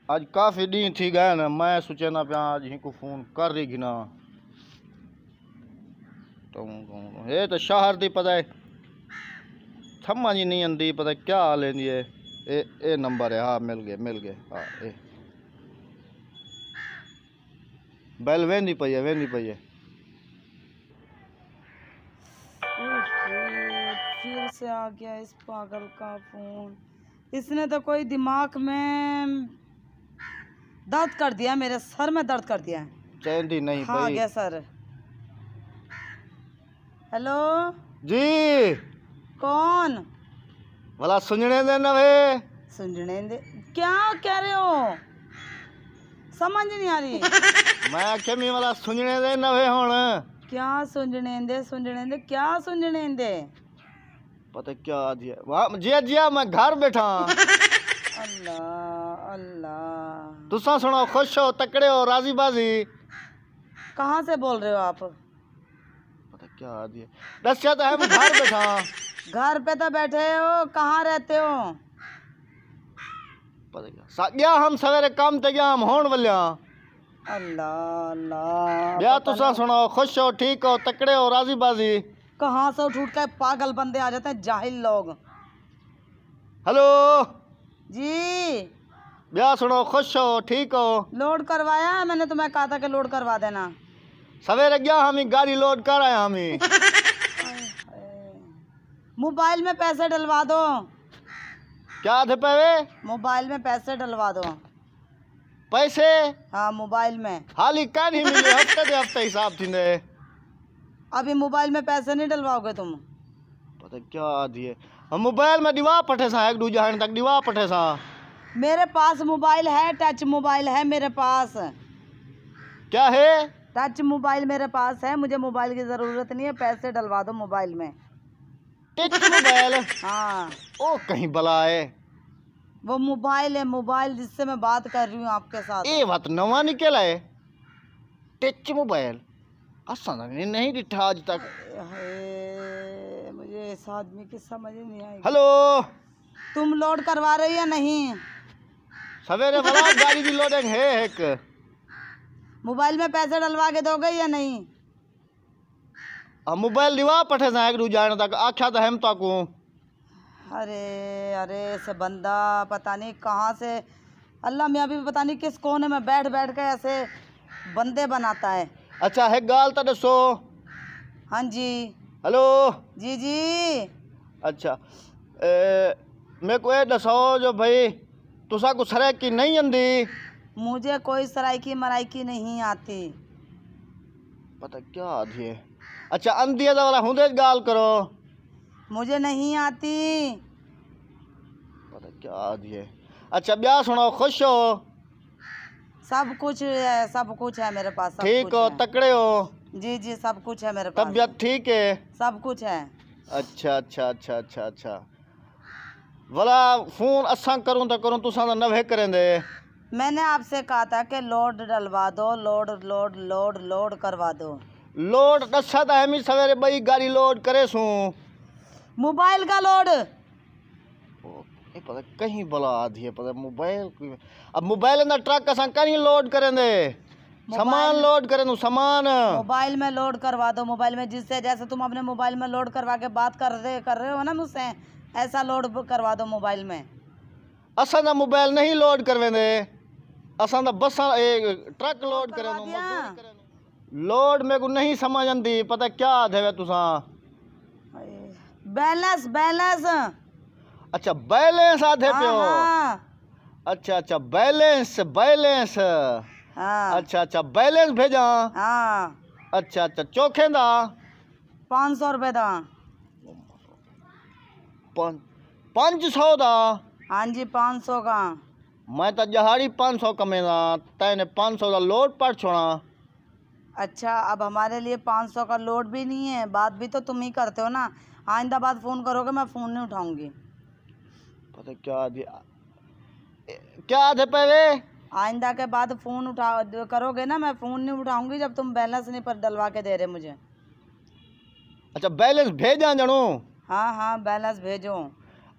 आज काफ़ी ॾींहं थी गया न, मैं सोचे ना पिया आज हिकु फ़ोन कर रही ना तो हे तो शहर दी पता है समझ ही नहीं आती, पता क्या लेंदी है। ए नंबर है, हाँ मिल गए हाँ। ए बैल वेंदी पई है। फिर से आ गया इस पागल का फोन। इसने तो कोई दिमाग में दर्द कर दिया, मेरे सर में दर्द कर दिया है। चैंदी नहीं हाँ आ गया सर। हेलो जी, कौन? भला सुनने दे ना वे। सुनने दे क्या कह रहे हो, समझ नहीं आ रही। मैं आख्या मी वाला सुनने दे ना वे हुण। क्या सुनने दे क्या सुनने दे? पता क्या दिया वाह जिया मैं घर बैठा। अल्लाह अल्लाह। तुसा सुनाओ, खुश हो, तकड़े हो, राजी बाजी? कहाँ से बोल रहे हो आप? पता क्या दिया दस्या तो है, मैं घर बैठा। घर पे तो बैठे हो, कहाँ रहते हो? पता क्या गया हम सवेरे काम ते गया हम होण वल्या। अल्लाह अल्लाह। या तुसा सुनाओ, खुश हो, ठीक हो, तकड़े हो, राजी बाजी? कहाँ से उठ के पागल बंदे आ जाते हैं, जाहिल लोग। हेलो जी, ब्याह सुनो, खुश हो, ठीक हो? लोड करवाया है मैंने, तुम्हें कहा था कि लोड करवा देना। सवेरे गया हम गाड़ी लोड कर आया हम। मोबाइल में पैसे डलवा दो। क्या थे पैवे? मोबाइल में पैसे डलवा दो। पैसे? हाँ मोबाइल में। हाली का नहीं मिले, हफ्ते हिसाब थी ने। अभी मोबाइल में पैसे नहीं डलवाओगे तुम? पता क्या दिए हम मोबाइल में दिवा पठे सा, एक दूजा हन तक दिवा पठे सा। मेरे पास मोबाइल है, टच मोबाइल है मेरे पास। क्या है? टच मोबाइल मेरे पास है, मुझे मोबाइल की जरूरत नहीं है, पैसे डलवा दो मोबाइल में। Touch mobile? हाँ। ओ कहीं बला है वो मोबाइल है, मोबाइल जिससे मैं बात कर रही हूँ आपके साथ। ये बात नवा निकला है, टच मोबाइल असा नहीं दिखा आज तक। मुझे इस आदमी की समझ नहीं आई। हेलो, तुम लोड करवा रहे हो या नहीं? सवेरे बड़ा गाड़ी की लोडिंग है एक। मोबाइल में पैसे डलवा के दोगे या नहीं? मोबाइल दिवा पठे सा, एक दूजा हन तक आख्या तो हम ताकू। अरे अरे से बंदा पता नहीं कहाँ से, अल्लाह मियाँ भी पता नहीं किस कोने में बैठ बैठ के ऐसे बंदे बनाता है। अच्छा है गाल तो दसो। हाँ जी। हेलो जी जी। अच्छा मेरे को ये दसो जो भाई तुसा को सराइकी नहीं आंदी? मुझे कोई सराइकी मराइकी नहीं आती। पता क्या आधी है। अच्छा आंदी है तो वाला हुंदे गाल करो। मुझे नहीं आती। पता क्या आधी है। अच्छा ब्याह सुनो, खुश हो? सब कुछ है, सब कुछ है मेरे पास। ठीक हो, तकड़े हो? जी जी सब कुछ है मेरे पास। तबीयत ठीक है? सब कुछ है। अच्छा अच्छा अच्छा अच्छा अच्छा वाला फोन असा करूँ तो करूँ, तुसा तो नवे करें दे। मैंने आपसे कहा था कि लोड डलवा दो, लोड लोड लोड लोड करवा दो। लोड दसा तो हम सवेरे बई गाड़ी लोड करे सू। मोबाइल का लोड? पता कहीं बला आधी है, पता मोबाइल। अब मोबाइल अंदर ट्रक असा कहीं लोड करें दे, सामान लोड करें दो सामान। मोबाइल में लोड करवा दो, मोबाइल में, जिससे जैसे तुम अपने मोबाइल में लोड करवा के बात कर रहे हो ना मुझसे, ऐसा लोड करवा दो मोबाइल में। असा ना मोबाइल नहीं लोड करवे दे, असा ना बस ट्रक लोड करें दो। लोड मेरे को नहीं समझ आती, पता क्या थे तुसा? Balance balance. अच्छा बैलेंस आधे पे हो? अच्छा अच्छा बैलेंस बैलेंस। हाँ। अच्छा अच्छा बैलेंस भेजा? हाँ। अच्छा अच्छा चोखे दा 500 रुपए दा। 500 दा? हाँ जी 500 का। मैं तो जहाड़ी 500 कमेगा, तैने 500 का लोड पर छोड़ा। अच्छा अब हमारे लिए 500 का लोड भी नहीं है, बात भी तो तुम ही करते हो ना। आइंदा बात फ़ोन करोगे मैं फ़ोन नहीं उठाऊंगी। पता क्या दिया क्या थे पहले? आइंदा के बाद फ़ोन उठा करोगे ना, मैं फ़ोन नहीं उठाऊंगी जब तुम बैलेंस नहीं पर डलवा के दे रहे मुझे। अच्छा बैलेंस भेजा जानू? हाँ हाँ बैलेंस भेजो।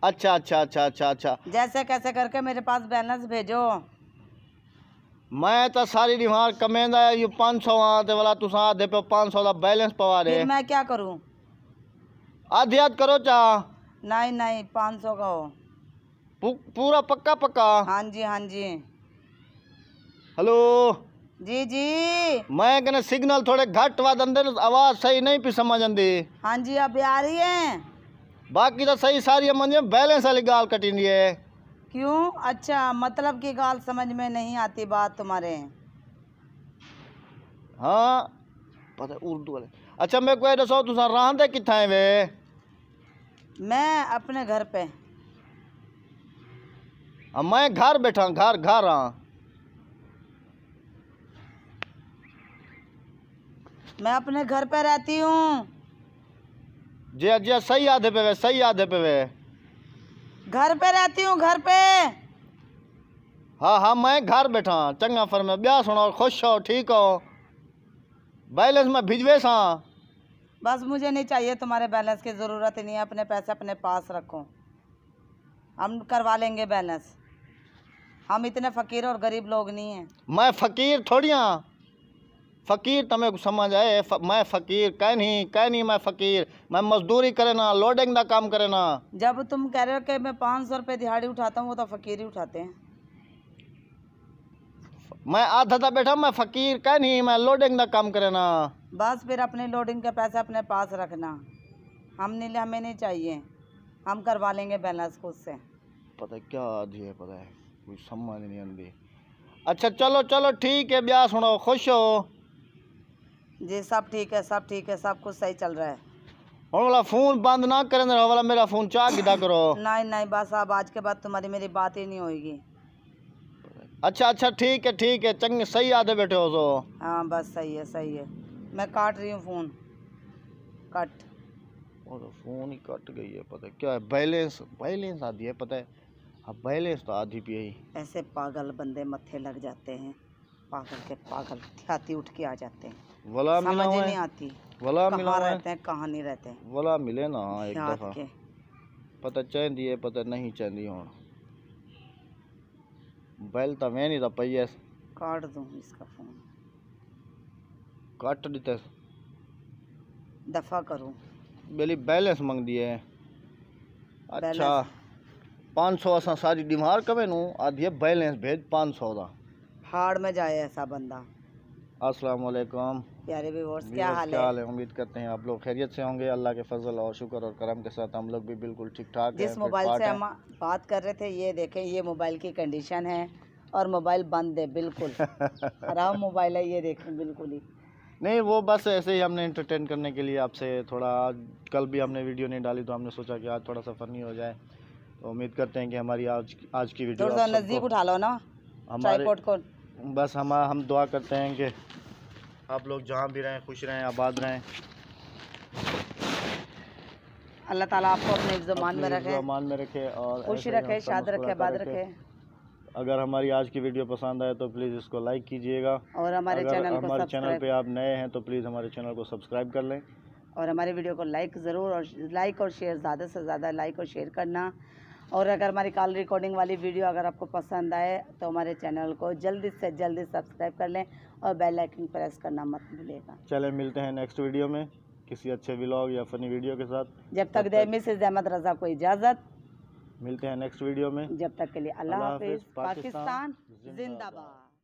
अच्छा अच्छा अच्छा अच्छा अच्छा जैसे कैसे करके मेरे पास बैलेंस भेजो। मैं तो सारी दिमाग कमेंदा है ये 500 आते वाला तुसा आधे पे 500 का बैलेंस पवा दे फिर मैं क्या करूं? आधी आध करो चा नहीं नहीं 500 का हो। पूरा पक्का पक्का। हाँ जी हाँ जी। हेलो जी जी। मैं कहना सिग्नल थोड़े घट वाद अंदर आवाज सही नहीं पी समझ आंदी। हाँ जी अभी आ रही है। बाकी तो सही सारी मंजे बैलेंस वाली गाल कटी है। क्यों? अच्छा मतलब की गाल समझ में नहीं आती बात तुम्हारे। हाँ पता उर्दू वाले। अच्छा मैं कोई दसो तुसा रहंदे किथा है वे? मैं अपने घर पे। मैं घर बैठा घर घर हाँ। मैं अपने घर पे रहती हूँ। जे जे सही आधे पे वे सही आधे पे वे। घर पे रहती हूँ घर पे। हाँ हाँ मैं घर बैठा चंगा फर में ब्याह सुनो खुश हो ठीक हो बैलेंस में भिजवे सा। बस मुझे नहीं चाहिए तुम्हारे बैलेंस की ज़रूरत ही नहीं है। अपने पैसे अपने पास रखो, हम करवा लेंगे बैलेंस। हम इतने फ़कीर और गरीब लोग नहीं हैं। मैं फकीर थोड़ी हाँ। फकीर तमें समझ आए मैं फकीर कह नहीं मैं फकीर मैं मजदूरी करे ना लोडिंग का काम करे ना। जब तुम कह रहे हो कि मैं 500 रुपये दिहाड़ी उठाता हूँ वो तो फ़कीर ही उठाते हैं। मैं आधा था बैठा मैं फकीर कह नहीं मैं लोडिंग का काम करे ना। बस फिर अपने लोडिंग के पैसे अपने पास रखना। हमें नहीं चाहिए, हम करवा लेंगे बैलेंस खुद से। पता है क्या आधी है पता है कोई समझ नहीं आती। अच्छा चलो चलो ठीक है ब्याह सुनो खुश हो। जी सब ठीक है सब ठीक है सब कुछ सही चल रहा है। और वाला फोन बंद ना करें वाला मेरा फोन चाह गिदा करो। नहीं नहीं बस अब आज के बाद तुम्हारी मेरी बात ही नहीं होगी। अच्छा अच्छा ठीक है चंगे सही आधे बैठे हो तो। हाँ बस सही है। मैं काट रही हूँ फ़ोन कट। वो तो फोन ही कट गई है पता है क्या है बैलेंस बैलेंस आधी है पता है। हाँ बैलेंस तो आधी भी यही। ऐसे पागल बंदे मत्थे लग जाते हैं, पागल के पागल ख्याति उठ के आ जाते हैं। वला मिला समझ हुआ नहीं है आती वला मिला कहाँ हुआ है रहते हैं कहाँ नहीं रहते। वला मिले ना एक ख्यात दफा के पता चाहती है पता नहीं चाहती हूँ बैल तो मैं नहीं था पहिए काट दूँ इसका फ़ोन, कट देते दफ़ा करूँ। बेली बैलेंस मंग दिए। अच्छा बैलेंस 500 असा सारी डिमार कवे नू आधी है बैलेंस भेज 500 दा। हाड़ में जाए ऐसा बंदा। अस्सलाम वालेकुम प्यारे व्यूअर्स क्या व्यूअर्स, हाल क्या है? हाल है? उम्मीद करते हैं आप लोग खैरियत से होंगे। अल्लाह के फजल और शुक्र और करम के साथ हम लोग भी बिल्कुल ठीक ठाक हैं। जिस मोबाइल से हम बात कर रहे थे ये देखें, ये मोबाइल की कंडीशन है और मोबाइल बंद है बिल्कुल। खराब मोबाइल है ये देखें बिल्कुल ही। नहीं वो बस ऐसे ही हमने एंटरटेन करने के लिए आपसे थोड़ा कल भी हमने वीडियो नहीं डाली तो हमने सोचा कि आज थोड़ा सा फनी हो जाए। तो उम्मीद करते हैं कि हमारी आज की वीडियो थोड़ा सा नज़दीक उठा लो ना हमारे ट्राइपॉड को। बस हम दुआ करते हैं कि आप लोग जहाँ भी रहें खुश रहें आबाद रहें। अल्लाह ताला आपको अपने ज़मान में रखे, ज़मान में रखे और खुश ऐसे ही रखे, हंसता शाद रखे, मुस्कुराता आबाद रखे। रखे। अगर हमारी आज की वीडियो पसंद आए तो प्लीज़ इसको लाइक कीजिएगा और हमारे अगर चैनल को हमारे चैनल सब्सक्राइब पे आप नए हैं तो प्लीज़ हमारे चैनल को सब्सक्राइब कर लें और हमारी वीडियो को लाइक ज़रूर और लाइक और शेयर ज़्यादा से ज़्यादा लाइक और शेयर करना। और अगर हमारी कॉल रिकॉर्डिंग वाली वीडियो अगर आपको पसंद आए तो हमारे चैनल को जल्दी से जल्दी सब्सक्राइब कर लें और बेल आइकन प्रेस करना मत भूलिएगा। चलें मिलते हैं नेक्स्ट वीडियो में किसी अच्छे व्लॉग या फनी वीडियो के साथ। जब तक दे मिसेज अहमद रज़ा को इजाज़त। मिलते हैं नेक्स्ट वीडियो में। जब तक के लिए अल्लाह अल्लाह हाफिज़। हाफिज़। पाकिस्तान जिंदाबाद।